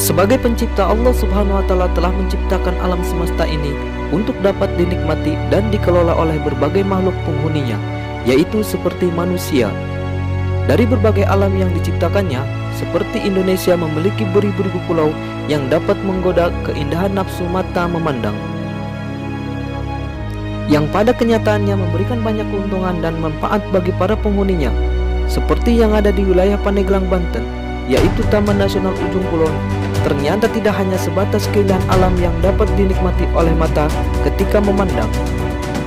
Sebagai pencipta, Allah Subhanahu wa Ta'ala telah menciptakan alam semesta ini untuk dapat dinikmati dan dikelola oleh berbagai makhluk penghuninya, yaitu seperti manusia. Dari berbagai alam yang diciptakannya, seperti Indonesia memiliki beribu-ribu pulau yang dapat menggoda keindahan nafsu mata memandang, yang pada kenyataannya memberikan banyak keuntungan dan manfaat bagi para penghuninya, seperti yang ada di wilayah Pandeglang, Banten, yaitu Taman Nasional Ujung Kulon. Ternyata tidak hanya sebatas keindahan alam yang dapat dinikmati oleh mata ketika memandang.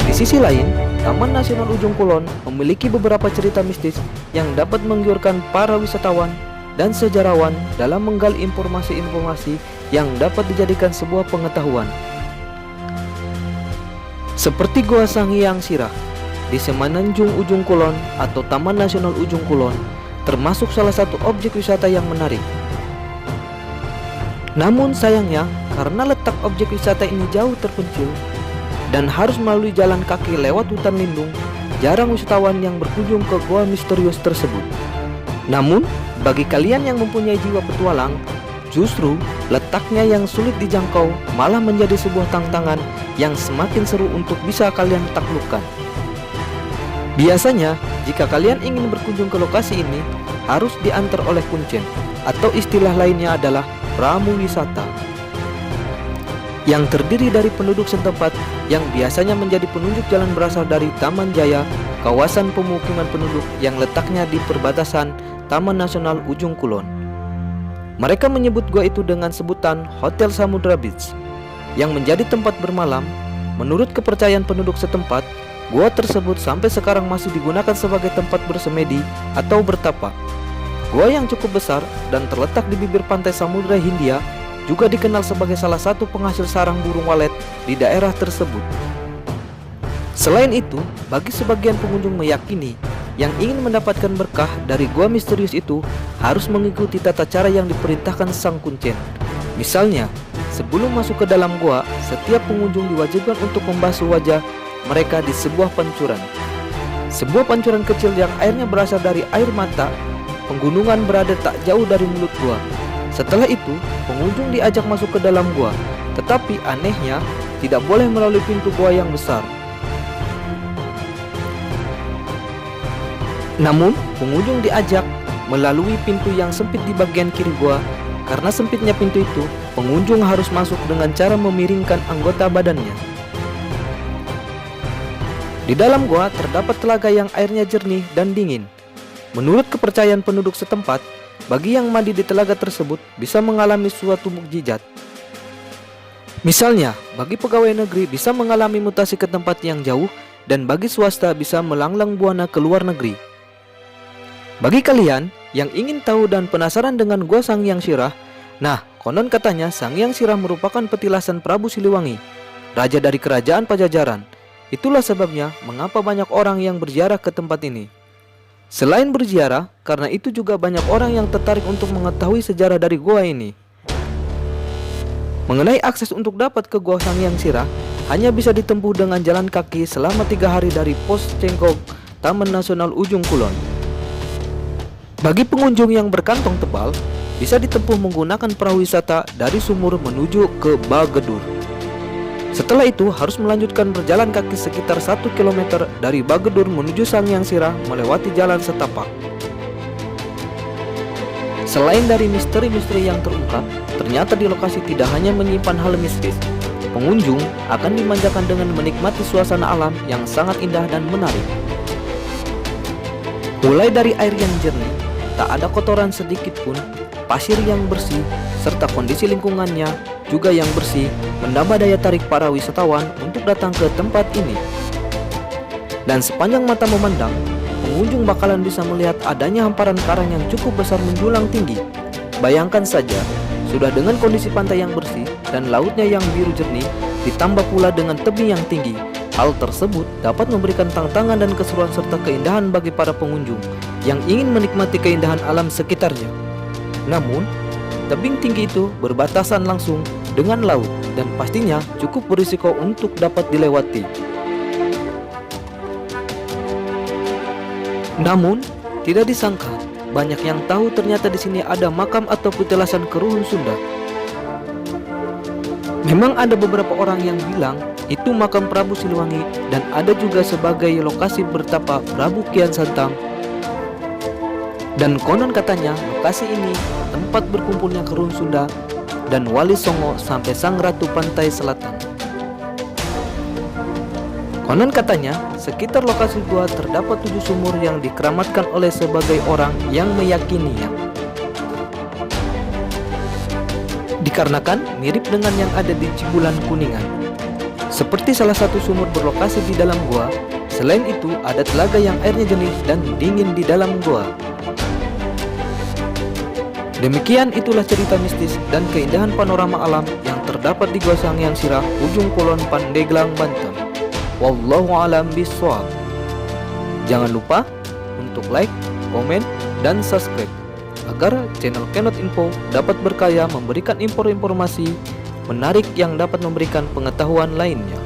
Di sisi lain, Taman Nasional Ujung Kulon memiliki beberapa cerita mistis yang dapat menggiurkan para wisatawan dan sejarawan dalam menggali informasi-informasi yang dapat dijadikan sebuah pengetahuan. Seperti Gua Sanghyang Sirah di Semenanjung Ujung Kulon atau Taman Nasional Ujung Kulon, termasuk salah satu objek wisata yang menarik. Namun sayangnya, karena letak objek wisata ini jauh terpencil dan harus melalui jalan kaki lewat hutan lindung, jarang wisatawan yang berkunjung ke gua misterius tersebut. Namun, bagi kalian yang mempunyai jiwa petualang, justru letaknya yang sulit dijangkau malah menjadi sebuah tantangan yang semakin seru untuk bisa kalian taklukkan. Biasanya, jika kalian ingin berkunjung ke lokasi ini, harus diantar oleh kuncen, atau istilah lainnya adalah pramu wisata, yang terdiri dari penduduk setempat yang biasanya menjadi penunjuk jalan berasal dari Taman Jaya, kawasan pemukiman penduduk yang letaknya di perbatasan Taman Nasional Ujung Kulon. Mereka menyebut gua itu dengan sebutan Hotel Samudra Beach, yang menjadi tempat bermalam. Menurut kepercayaan penduduk setempat, gua tersebut sampai sekarang masih digunakan sebagai tempat bersemedi atau bertapa. Gua yang cukup besar dan terletak di bibir pantai Samudra Hindia juga dikenal sebagai salah satu penghasil sarang burung walet di daerah tersebut. Selain itu, bagi sebagian pengunjung meyakini yang ingin mendapatkan berkah dari gua misterius itu harus mengikuti tata cara yang diperintahkan sang kuncen. Misalnya, sebelum masuk ke dalam gua, setiap pengunjung diwajibkan untuk membasuh wajah mereka di sebuah pancuran. Sebuah pancuran kecil yang airnya berasal dari air mata penggunungan berada tak jauh dari mulut gua. Setelah itu, pengunjung diajak masuk ke dalam gua, tetapi anehnya tidak boleh melalui pintu gua yang besar. Namun, pengunjung diajak melalui pintu yang sempit di bagian kiri gua. Karena sempitnya pintu itu, pengunjung harus masuk dengan cara memiringkan anggota badannya. Di dalam gua terdapat telaga yang airnya jernih dan dingin. Menurut kepercayaan penduduk setempat, bagi yang mandi di telaga tersebut bisa mengalami suatu mukjizat. Misalnya, bagi pegawai negeri bisa mengalami mutasi ke tempat yang jauh, dan bagi swasta bisa melanglang buana ke luar negeri. Bagi kalian yang ingin tahu dan penasaran dengan Gua Sanghyang Sirah, nah, konon katanya Sanghyang Sirah merupakan petilasan Prabu Siliwangi, raja dari kerajaan Pajajaran. Itulah sebabnya mengapa banyak orang yang berziarah ke tempat ini. Selain berziarah, karena itu juga banyak orang yang tertarik untuk mengetahui sejarah dari gua ini. Mengenai akses untuk dapat ke Gua Sanghyang Sirah, hanya bisa ditempuh dengan jalan kaki selama 3 hari dari pos Cengkok, Taman Nasional Ujung Kulon. Bagi pengunjung yang berkantong tebal, bisa ditempuh menggunakan perahu wisata dari Sumur menuju ke Bagedur. Setelah itu harus melanjutkan berjalan kaki sekitar 1 km dari Bagedur menuju Sanghyang Sirah melewati jalan setapak. Selain dari misteri-misteri yang terungkap, ternyata di lokasi tidak hanya menyimpan hal mistis. Pengunjung akan dimanjakan dengan menikmati suasana alam yang sangat indah dan menarik. Mulai dari air yang jernih, tak ada kotoran sedikit pun, pasir yang bersih, serta kondisi lingkungannya juga yang bersih menambah daya tarik para wisatawan untuk datang ke tempat ini. Dan sepanjang mata memandang, pengunjung bakalan bisa melihat adanya hamparan karang yang cukup besar menjulang tinggi. Bayangkan saja, sudah dengan kondisi pantai yang bersih dan lautnya yang biru jernih, ditambah pula dengan tebing yang tinggi. Hal tersebut dapat memberikan tantangan dan keseruan serta keindahan bagi para pengunjung yang ingin menikmati keindahan alam sekitarnya. Namun, tebing tinggi itu berbatasan langsung dengan laut dan pastinya cukup berisiko untuk dapat dilewati. Namun, tidak disangka banyak yang tahu ternyata di sini ada makam atau petilasan keruhun Sunda Memang ada beberapa orang yang bilang itu makam Prabu Siliwangi, dan ada juga sebagai lokasi bertapa Prabu Kian Santang. Dan konon katanya lokasi ini tempat berkumpulnya Kerun Sunda dan Wali Songo sampai Sang Ratu Pantai Selatan. Konon katanya sekitar lokasi gua terdapat 7 sumur yang dikeramatkan oleh sebagai orang yang meyakininya. Dikarenakan mirip dengan yang ada di Cibulan Kuningan. Seperti salah satu sumur berlokasi di dalam gua, selain itu ada telaga yang airnya jernih dan dingin di dalam gua. Demikian itulah cerita mistis dan keindahan panorama alam yang terdapat di Gua Sanghyang Sirah, Ujung Kulon, Pandeglang, Banten. Wallahu a'lam bishawab. Jangan lupa untuk like, komen, dan subscribe agar channel Kenot Info dapat berkarya memberikan informasi menarik yang dapat memberikan pengetahuan lainnya.